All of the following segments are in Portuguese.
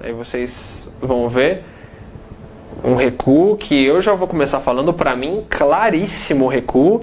aí vocês vão ver um recuo que eu já vou começar falando, para mim, claríssimo recuo.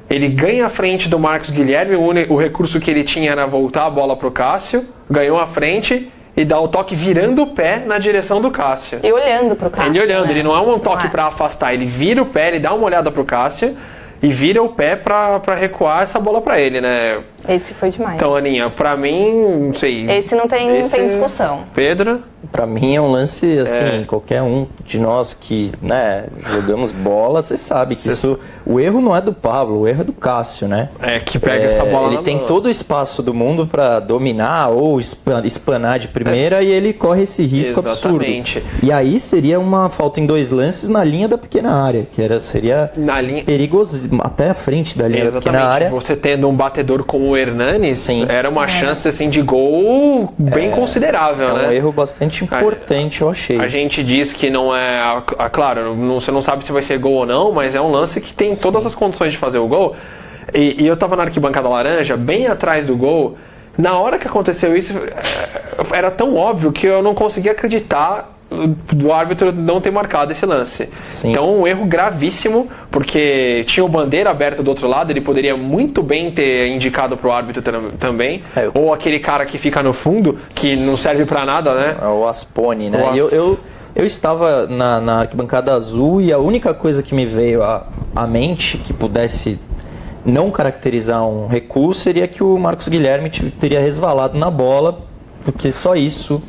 Ele ganha a frente do Marcos Guilherme, o recurso que ele tinha era voltar a bola pro Cássio, ganhou a frente e dá o toque virando o pé na direção do Cássio. E olhando pro Cássio. Ele olhando, né? ele não é um toque para afastar, ele vira o pé, ele dá uma olhada pro Cássio e vira o pé pra recuar essa bola pra ele, né? Esse foi demais. Então, Aninha, pra mim, não sei. Esse não tem discussão. Pedro? Pra mim é um lance, assim, qualquer um de nós que, né, jogamos bola, você sabe que isso, o erro não é do Pablo, o erro é do Cássio, né? Que pega essa bola ele tem todo o espaço do mundo pra dominar ou espanar de primeira e ele corre esse risco Exatamente. absurdo. E aí seria uma falta em 2 lances na linha da pequena área, que seria na linha... perigoso, até a frente da linha da pequena área. Você tendo um batedor como o Hernanes, era uma chance assim, de gol bem considerável, né? É um erro bastante importante, eu achei. A gente diz que não é... Claro, você não sabe se vai ser gol ou não, mas é um lance que tem todas as condições de fazer o gol. E eu tava na arquibancada laranja, bem atrás do gol. Na hora que aconteceu isso, era tão óbvio que eu não conseguia acreditar do árbitro não ter marcado esse lance. Sim. Então, um erro gravíssimo, porque tinha o Bandeira aberto do outro lado, ele poderia muito bem ter indicado pro árbitro também, ou aquele cara que fica no fundo, que não serve pra nada, né? O Aspone, né? Eu estava na arquibancada azul e a única coisa que me veio à mente que pudesse não caracterizar um recuo seria que o Marcos Guilherme teria resvalado na bola, porque só isso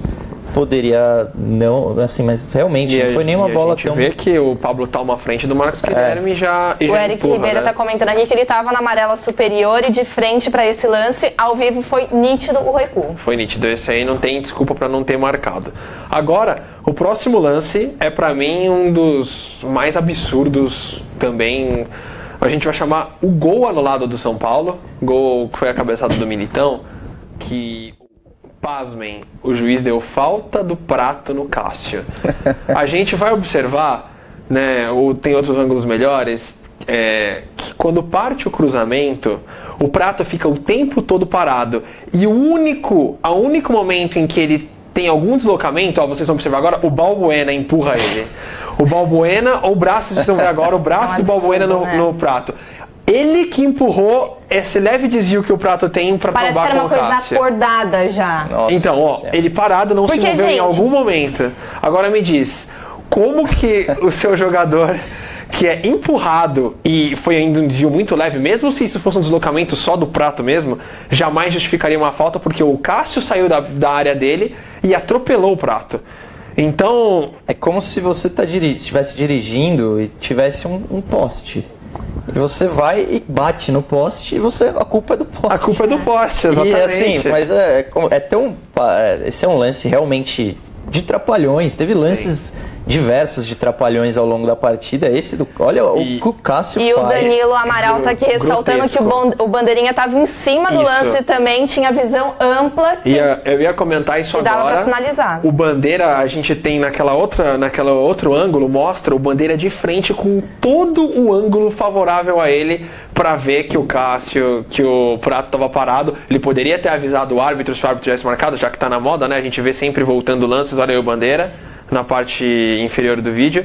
poderia não, assim, mas realmente não foi nenhuma bola tão... A gente vê que o Pablo tá uma frente do Marcos Guilherme já o Eric empurra, Ribeiro tá comentando aqui que ele tava na amarela superior e de frente para esse lance, ao vivo foi nítido o recuo. Foi nítido, esse aí não tem desculpa para não ter marcado. Agora, o próximo lance é para mim um dos mais absurdos também. A gente vai chamar o gol anulado do São Paulo, gol que foi a cabeçada do Militão, que... Pasmem, o juiz deu falta do Prato no Cássio. A gente vai observar, né, ou tem outros ângulos melhores, que quando parte o cruzamento, o Prato fica o tempo todo parado. E o único momento em que ele tem algum deslocamento, vocês vão observar agora, o Balbuena empurra ele. O Balbuena, ou o braço, vocês vão ver agora, o braço do Balbuena no Prato. Ele que empurrou esse leve desvio que o Prato tem pra trombar com o Cássio. Parece que era uma coisa acordada já. Nossa, então, ele parado não se moveu, gente, em algum momento. Agora me diz, como que o seu jogador que é empurrado e foi ainda um desvio muito leve, mesmo se isso fosse um deslocamento só do Prato mesmo, jamais justificaria uma falta, porque o Cássio saiu da área dele e atropelou o Prato. Então... É como se você estivesse dirigindo e tivesse um poste. E você vai e bate no poste e a culpa é do poste. A culpa é do poste, exatamente. E assim, mas esse é um lance realmente de trapalhões. Teve lances diversos de trapalhões ao longo da partida. Olha o que o Cássio faz. E o Danilo Amaral tá aqui ressaltando que o Bandeirinha tava em cima do lance também, tinha visão ampla. Eu ia comentar isso agora. Dava pra finalizar. O Bandeira, a gente tem naquela outro ângulo, mostra o Bandeira de frente com todo o ângulo favorável a ele para ver que o Cássio, que o Prato tava parado. Ele poderia ter avisado o árbitro se o árbitro tivesse marcado, já que tá na moda, né? A gente vê sempre voltando lances. Olha aí o Bandeira na parte inferior do vídeo.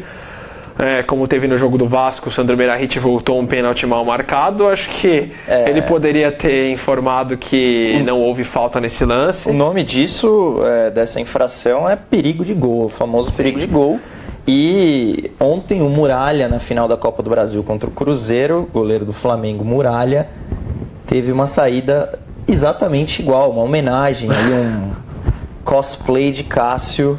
Como teve no jogo do Vasco, o Sandro Meirahit voltou um pênalti mal marcado. Acho que ele poderia ter informado que não houve falta nesse lance. O nome disso, dessa infração, é perigo de gol, o famoso perigo de gol. E ontem o Muralha, na final da Copa do Brasil contra o Cruzeiro, goleiro do Flamengo, Muralha, teve uma saída exatamente igual, uma homenagem, ali um cosplay de Cássio.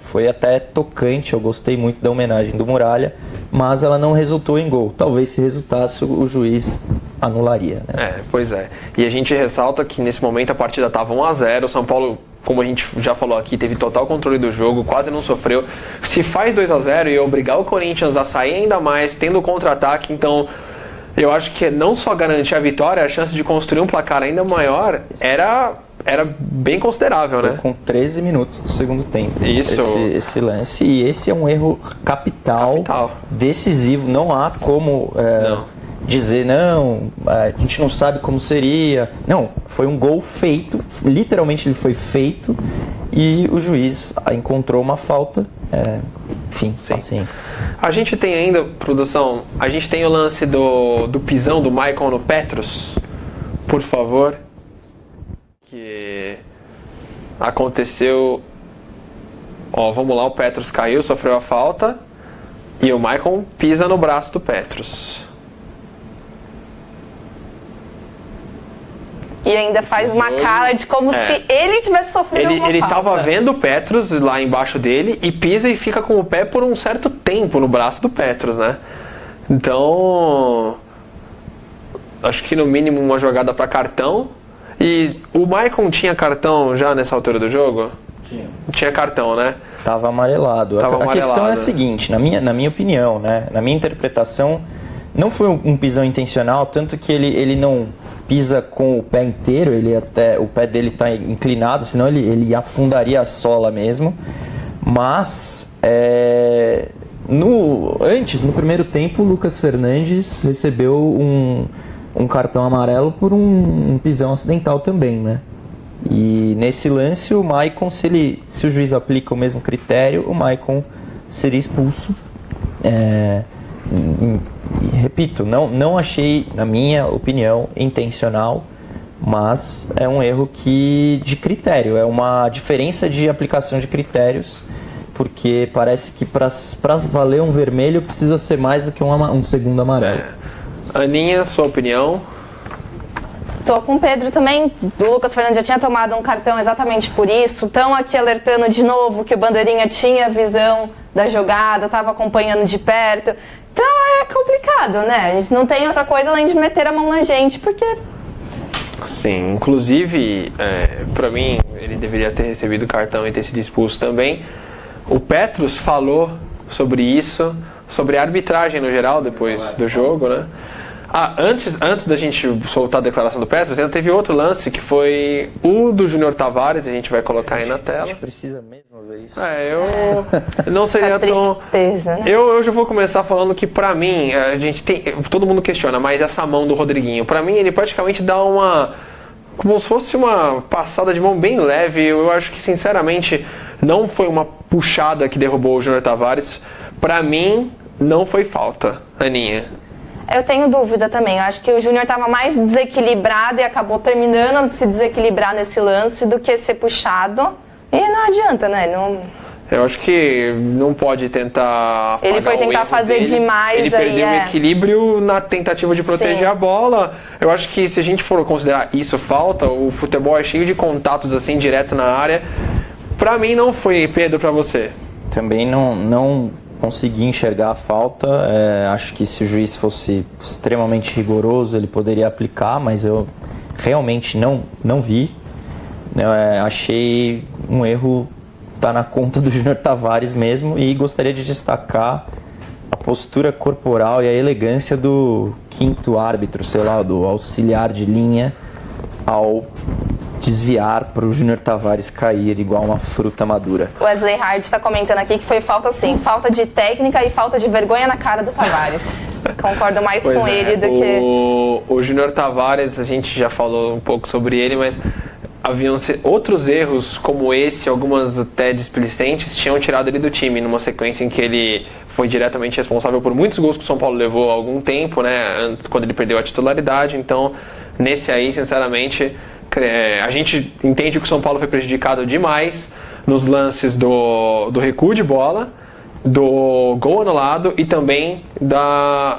Foi até tocante, eu gostei muito da homenagem do Muralha, mas ela não resultou em gol. Talvez se resultasse o juiz anularia, né? Pois é. E a gente ressalta que nesse momento a partida estava 1-0, o São Paulo, como a gente já falou aqui, teve total controle do jogo, quase não sofreu. Se faz 2-0 e obrigar o Corinthians a sair ainda mais, tendo contra-ataque, então eu acho que não só garantir a vitória, a chance de construir um placar ainda maior era bem considerável, né? Com 13 minutos do segundo tempo. Isso. Esse lance. E esse é um erro capital, decisivo. Não há como dizer, não, a gente não sabe como seria. Não, foi um gol feito, literalmente ele foi feito, e o juiz encontrou uma falta, enfim, paciência. A gente tem ainda, produção, a gente tem o lance do pisão do Maicon no Petrus, por favor, que aconteceu, vamos lá, o Petrus caiu, sofreu a falta, e o Maicon pisa no braço do Petrus. E ainda faz uma cara de como se ele tivesse sofrido uma falta. Ele tava vendo o Petrus lá embaixo dele e pisa e fica com o pé por um certo tempo no braço do Petrus, né? Então, acho que no mínimo uma jogada para cartão. E o Maicon tinha cartão já nessa altura do jogo? Tinha cartão, né? Tava amarelado. A questão é a seguinte, na minha opinião, né? Na minha interpretação, não foi um pisão intencional, tanto que ele não pisa com o pé inteiro, o pé dele está inclinado, senão ele afundaria a sola mesmo. Mas no primeiro tempo, o Lucas Fernandes recebeu um cartão amarelo por um pisão acidental também, né? E nesse lance o Maicon, se o juiz aplica o mesmo critério, o Maicon seria expulso. Repito, não achei, na minha opinião, intencional, mas é um erro de critério, é uma diferença de aplicação de critérios, porque parece que para valer um vermelho precisa ser mais do que um segundo amarelo. Aninha, sua opinião? Tô com o Pedro também. O Lucas Fernandes já tinha tomado um cartão exatamente por isso. Estão aqui alertando de novo que o Bandeirinha tinha visão da jogada, estava acompanhando de perto. Então é complicado, né? A gente não tem outra coisa além de meter a mão na gente, porque... Sim, inclusive, pra mim, ele deveria ter recebido o cartão e ter sido expulso também. O Petrus falou sobre isso, sobre a arbitragem no geral, depois do jogo, né? Antes da gente soltar a declaração do Petrus, ainda teve outro lance que foi o do Júnior Tavares, a gente vai colocar aí na tela. A gente precisa mesmo ver isso. Eu não seria tão... Tristeza, né? Eu já vou começar falando que pra mim, a gente tem... Todo mundo questiona, mas essa mão do Rodriguinho, pra mim ele praticamente dá como se fosse uma passada de mão bem leve. Eu acho que sinceramente não foi uma puxada que derrubou o Júnior Tavares. Pra mim, não foi falta, Aninha. Eu tenho dúvida também. Eu acho que o Júnior estava mais desequilibrado e acabou terminando de se desequilibrar nesse lance do que ser puxado. E não adianta, né? Eu acho que não pode tentar... Ele foi tentar fazer demais. Ele perdeu o equilíbrio na tentativa de proteger a bola. Eu acho que se a gente for considerar isso falta, o futebol é cheio de contatos assim, direto na área. Pra mim não foi, Pedro, pra você. Também não consegui enxergar a falta. Acho que se o juiz fosse extremamente rigoroso, ele poderia aplicar, mas eu realmente não vi. Achei um erro, tá na conta do Júnior Tavares mesmo, e gostaria de destacar a postura corporal e a elegância do quinto árbitro, sei lá, do auxiliar de linha, ao desviar para o Júnior Tavares cair igual uma fruta madura. Wesley Hard está comentando aqui que foi falta sim, falta de técnica e falta de vergonha na cara do Tavares. Concordo mais com ele do que... O Júnior Tavares, a gente já falou um pouco sobre ele, mas haviam outros erros como esse, algumas até displicentes, tinham tirado ele do time, numa sequência em que ele foi diretamente responsável por muitos gols que o São Paulo levou há algum tempo, né, quando ele perdeu a titularidade. Então, nesse aí, sinceramente, a gente entende que o São Paulo foi prejudicado demais nos lances do recuo de bola, do gol anulado e também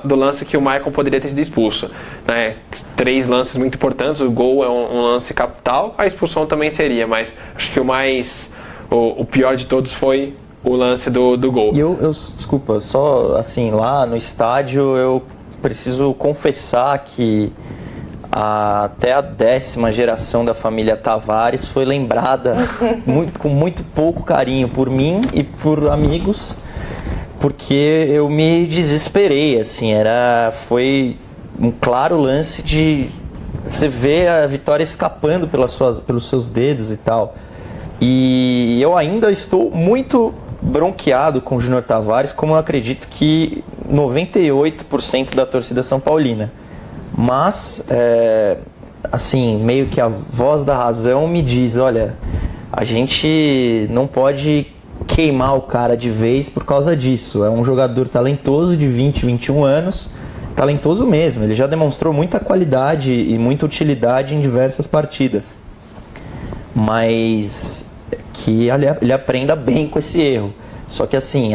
do lance que o Maicon poderia ter sido expulso, né? 3 lances muito importantes. O gol é um lance capital, a expulsão também seria, mas acho que o pior de todos foi o lance do gol. E desculpa, só assim, lá no estádio eu preciso confessar que até a 10ª geração da família Tavares foi lembrada com muito pouco carinho por mim e por amigos, porque eu me desesperei, assim, foi um claro lance de você ver a vitória escapando pelos seus dedos e tal. E eu ainda estou muito bronqueado com o Júnior Tavares, como eu acredito que 98% da torcida São Paulina. Mas, assim, meio que a voz da razão me diz, olha, a gente não pode queimar o cara de vez por causa disso. É um jogador talentoso de 20, 21 anos, talentoso mesmo. Ele já demonstrou muita qualidade e muita utilidade em diversas partidas. Mas que ele aprenda bem com esse erro. Só que assim,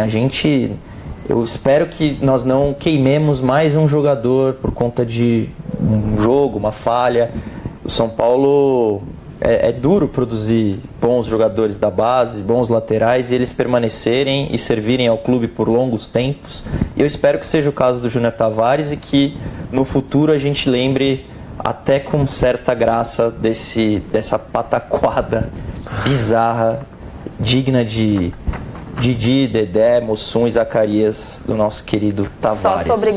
eu espero que nós não queimemos mais um jogador por conta de um jogo, uma falha. O São Paulo é duro produzir bons jogadores da base, bons laterais, e eles permanecerem e servirem ao clube por longos tempos. E eu espero que seja o caso do Júnior Tavares e que no futuro a gente lembre até com certa graça dessa pataquada bizarra, digna de Didi, Dedé, Mussum e Zacarias, do nosso querido Tavares. Só sobre